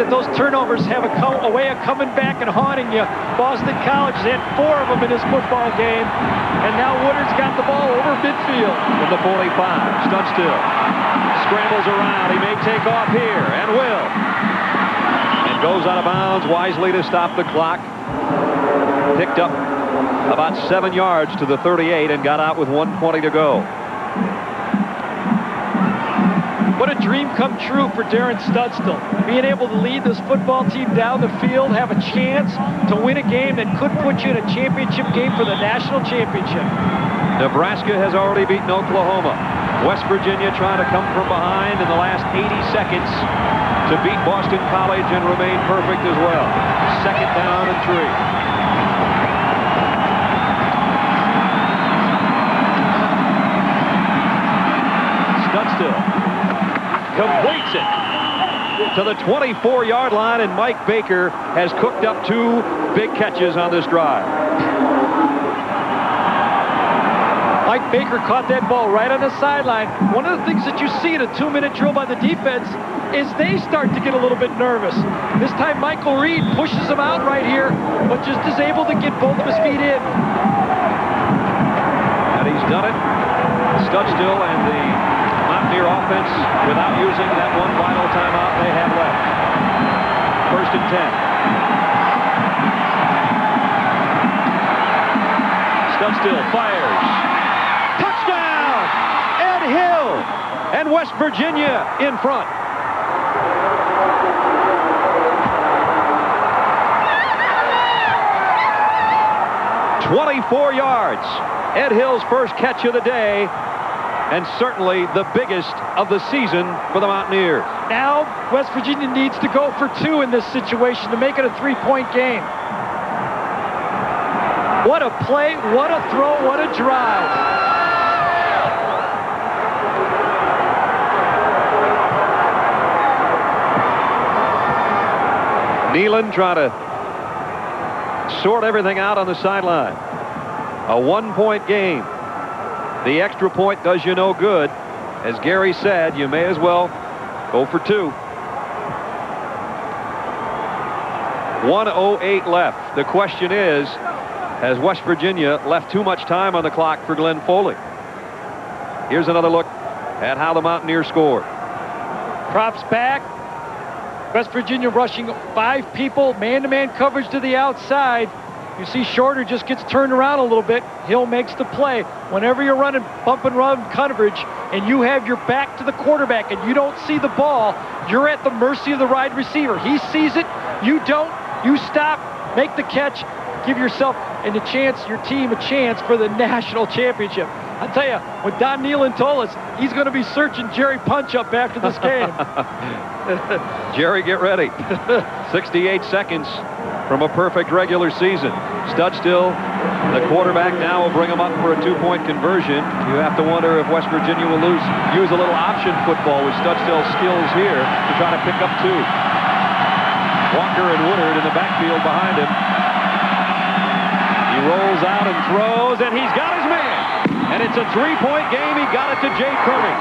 that those turnovers have a way of coming back and haunting you. Boston College has had 4 of them in this football game, and now Woodard's got the ball over midfield. From the 45, Studstill scrambles around. He may take off here, and will. And goes out of bounds wisely to stop the clock. Picked up about 7 yards to the 38 and got out with 1:20 to go. What a dream come true for Darren Studstill. Being able to lead this football team down the field, have a chance to win a game that could put you in a championship game for the national championship. Nebraska has already beaten Oklahoma. West Virginia trying to come from behind in the last 80 seconds to beat Boston College and remain perfect as well. 2nd down and 3. Studstill completes it to the 24-yard line, and Mike Baker has cooked up 2 big catches on this drive. Mike Baker caught that ball right on the sideline. One of the things that you see in a 2-minute drill by the defense is they start to get a little bit nervous. This time Michael Reed pushes him out right here, but just is able to get both of his feet in. And he's done it. Studstill and the Mountaineer offense without using that one final timeout they have left. 1st and 10. Studstill fires. Touchdown! Ed Hill! And West Virginia in front. "24 yards. Ed Hill's first catch of the day, and certainly the biggest of the season for the Mountaineers. Now West Virginia needs to go for 2 in this situation to make it a 3-point game. What a play, what a throw, what a drive. Nealon trying to sort everything out on the sideline. A 1-point game. The extra point does you no good. As Gary said, you may as well go for 2. 1:08 left. The question is, has West Virginia left too much time on the clock for Glenn Foley? Here's another look at how the Mountaineers scored. Props back. West Virginia rushing 5 people, man-to-man coverage to the outside. You see Shorter just gets turned around a little bit. Hill makes the play. Whenever you're running bump and run coverage and you have your back to the quarterback and you don't see the ball, you're at the mercy of the wide receiver. He sees it, you don't, you stop, make the catch, give yourself and your team a chance for the national championship. I tell you, when Don Nealon told us he's going to be searching Jerry Punch up after this game. Jerry, get ready. 68 seconds from a perfect regular season. Studstill, the quarterback, now will bring him up for a 2-point conversion. You have to wonder if West Virginia will use a little option football with Studstill's skills here to try to pick up 2. Walker and Woodard in the backfield behind him. He rolls out and throws, and he's got his man. And it's a 3-point game. He got it to Jay Kearney.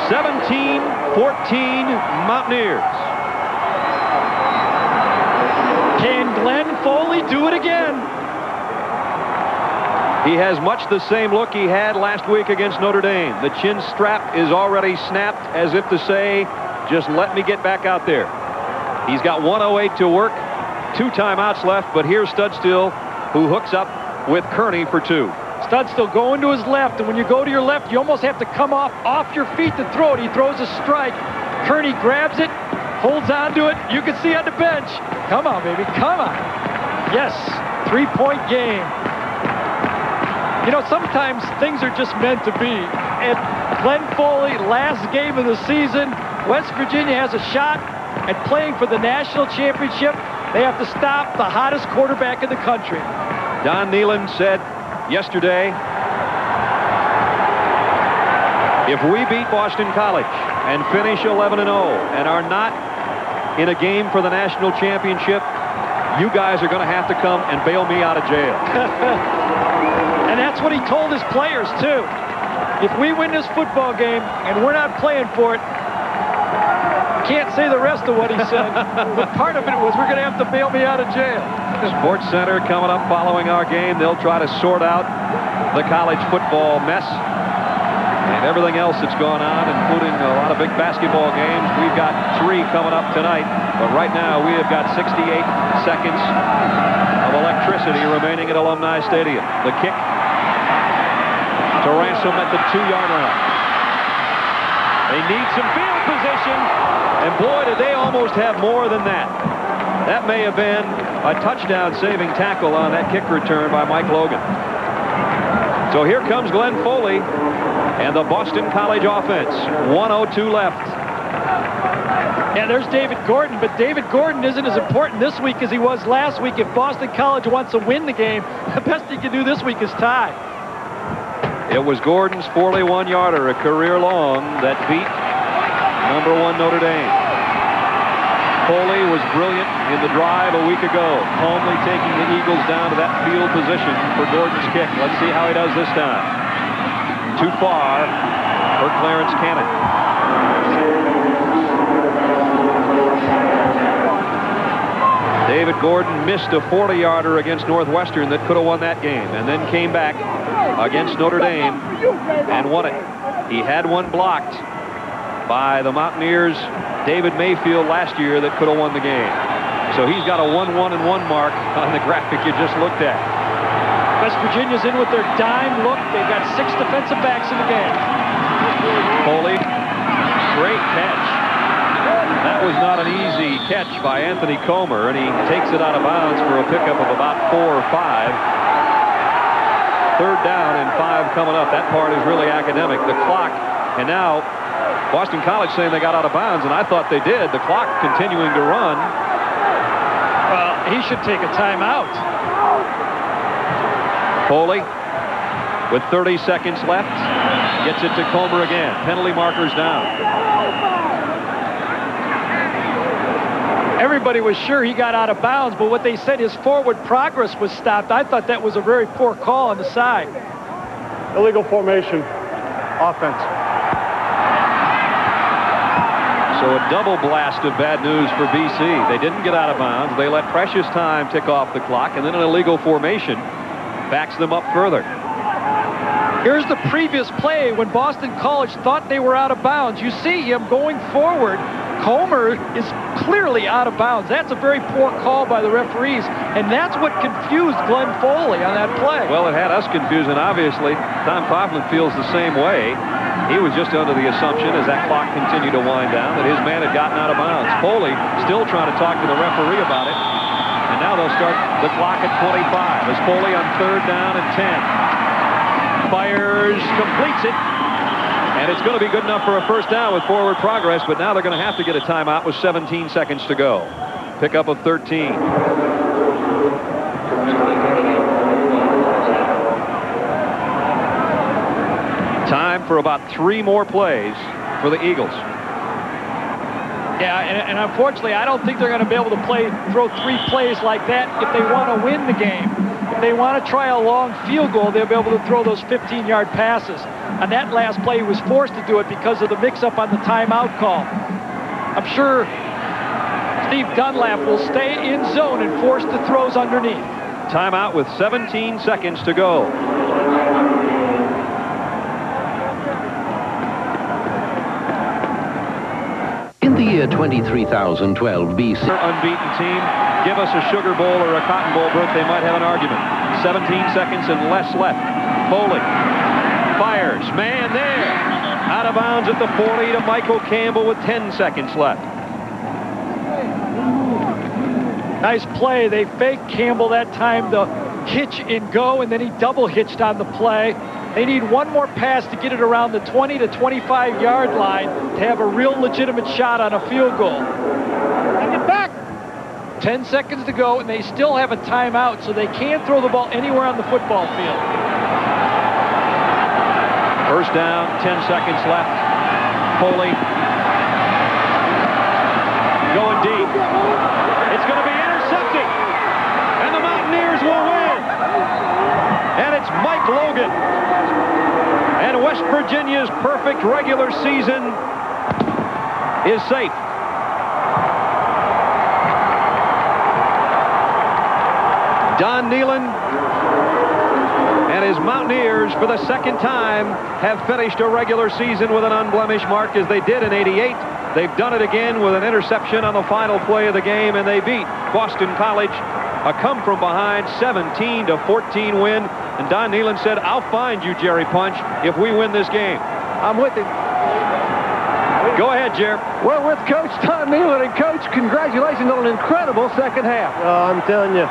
17-14 Mountaineers. Can Glenn Foley do it again? He has much the same look he had last week against Notre Dame. The chin strap is already snapped as if to say, just let me get back out there. He's got 1:08 to work, 2 timeouts left, but here's Studstill, who hooks up with Kearney for 2. Studstill going to his left, and when you go to your left, you almost have to come off your feet to throw it. He throws a strike. Kearney grabs it, holds on to it. You can see on the bench. Come on, baby, come on. Yes, 3-point game. You know, sometimes things are just meant to be. And Glenn Foley, last game of the season, West Virginia has a shot at playing for the national championship. They have to stop the hottest quarterback in the country. Don Nealon said yesterday, if we beat Boston College and finish 11-0 and are not in a game for the national championship, you guys are going to have to come and bail me out of jail. And that's what he told his players, too. If we win this football game and we're not playing for it, Can't say the rest of what he said, but part of it was, we're going to have to bail me out of jail. Sports Center coming up following our game. They'll try to sort out the college football mess and everything else that's gone on, including a lot of big basketball games. We've got 3 coming up tonight, but right now we have got 68 seconds of electricity remaining at Alumni Stadium. The kick to Ransom at the 2-yard line. They need some field position, and boy, did they almost have more than that. That may have been a touchdown-saving tackle on that kick return by Mike Logan. So here comes Glenn Foley and the Boston College offense. 1:02 left. Yeah, there's David Gordon, but David Gordon isn't as important this week as he was last week. If Boston College wants to win the game, the best he can do this week is tie. It was Gordon's 41-yarder, a career long, that beat #1 Notre Dame. Foley was brilliant in the drive a week ago, calmly taking the Eagles down to that field position for Gordon's kick. Let's see how he does this time. Too far for Clarence Cannon. David Gordon missed a 40-yarder against Northwestern that could have won that game, and then came back against Notre Dame and won it. He had one blocked by the Mountaineers' David Mayfield last year that could have won the game. So he's got a 1-1-1 mark on the graphic you just looked at. West Virginia's in with their dime look. They've got 6 defensive backs in the game. Foley, great catch. That was not an easy catch by Anthony Comer, and he takes it out of bounds for a pickup of about 4 or 5. 3rd down and 5 coming up. That part is really academic. The clock, and now Boston College saying they got out of bounds, and I thought they did. The clock continuing to run. Well, he should take a timeout. Foley, with 30 seconds left, gets it to Comer again. Penalty markers down. Everybody was sure he got out of bounds, but what they said, his forward progress was stopped. I thought that was a very poor call on the side. Illegal formation, offense. So a double blast of bad news for BC. They didn't get out of bounds. They let precious time tick off the clock, and then an illegal formation backs them up further. Here's the previous play when Boston College thought they were out of bounds. You see him going forward. Comer is clearly out of bounds. That's a very poor call by the referees, and that's what confused Glenn Foley on that play. Well, it had us confused, and obviously Tom Coughlin feels the same way. He was just under the assumption, as that clock continued to wind down, that his man had gotten out of bounds. Foley still trying to talk to the referee about it, and now they'll start the clock at 25 as Foley on 3rd down and 10. Fires, completes it. And it's going to be good enough for a 1st down with forward progress, but now they're going to have to get a timeout with 17 seconds to go. Pickup of 13. Time for about 3 more plays for the Eagles. Yeah, and unfortunately, I don't think they're going to be able to throw 3 plays like that if they want to win the game. If they want to try a long field goal, they'll be able to throw those 15-yard passes. On that last play, he was forced to do it because of the mix-up on the timeout call. I'm sure Steve Dunlap will stay in zone and force the throws underneath. Timeout with 17 seconds to go. In the year 23,012 BC. Unbeaten team. Give us a Sugar Bowl or a Cotton Bowl berth, they might have an argument. 17 seconds and less left. Foley fires. Man there. Out of bounds at the 40 to Michael Campbell with 10 seconds left. Nice play. They faked Campbell that time to hitch and go, and then he double hitched on the play. They need one more pass to get it around the 20 to 25-yard line to have a real legitimate shot on a field goal. Get back. 10 seconds to go, and they still have a timeout, so they can't throw the ball anywhere on the football field. 1st down, 10 seconds left. Foley going deep. It's going to be intercepted, and the Mountaineers will win. And it's Mike Logan. And West Virginia's perfect regular season is safe. Don Nealon and his Mountaineers, for the second time, have finished a regular season with an unblemished mark, as they did in '88. They've done it again with an interception on the final play of the game, and they beat Boston College, a come-from-behind 17-14 win. And Don Nealon said, "I'll find you, Jerry Punch, if we win this game." I'm with him. Go ahead, Jerry. We're with Coach Don Nealon. And, Coach, congratulations on an incredible second half. I'm telling you,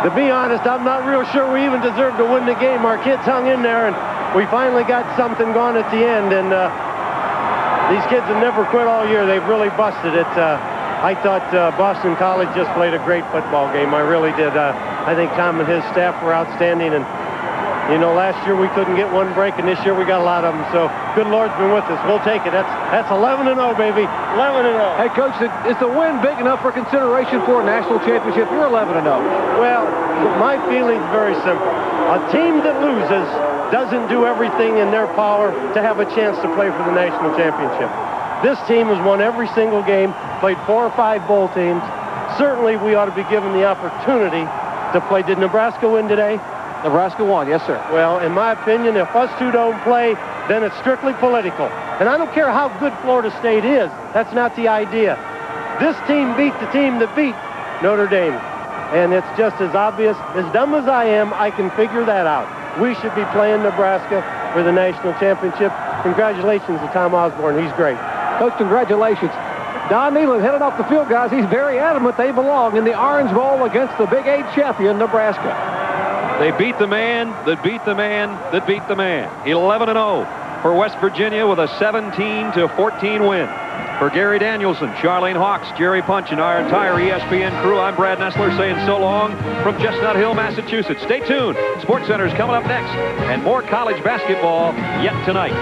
to be honest, I'm not real sure we even deserved to win the game. Our kids hung in there, and we finally got something going at the end. And these kids have never quit all year. They've really busted it. I thought Boston College just played a great football game. I really did. I think Tom and his staff were outstanding. And, you know, last year we couldn't get one break, and this year we got a lot of them. So good Lord's been with us. We'll take it. That's 11-0, baby. 11-0. Hey, Coach, is the win big enough for consideration for a national championship? You're 11-0. Well, my feeling's very simple. A team that loses doesn't do everything in their power to have a chance to play for the national championship. This team has won every single game, played 4 or 5 bowl teams. Certainly we ought to be given the opportunity to play. Did Nebraska win today? Nebraska won, yes, sir. Well, in my opinion, if us two don't play, then it's strictly political. And I don't care how good Florida State is. That's not the idea. This team beat the team that beat Notre Dame. And it's just as obvious. As dumb as I am, I can figure that out. We should be playing Nebraska for the national championship. Congratulations to Tom Osborne. He's great. Coach, congratulations. Don Nealon headed off the field, guys. He's very adamant they belong in the Orange Bowl against the Big 8 champion, Nebraska. They beat the man that beat the man that beat the man. 11-0 for West Virginia with a 17-14 win. For Gary Danielson, Charlene Hawks, Jerry Punch, and our entire ESPN crew, I'm Brad Nessler saying so long from Chestnut Hill, Massachusetts. Stay tuned. SportsCenter's coming up next, and more college basketball yet tonight.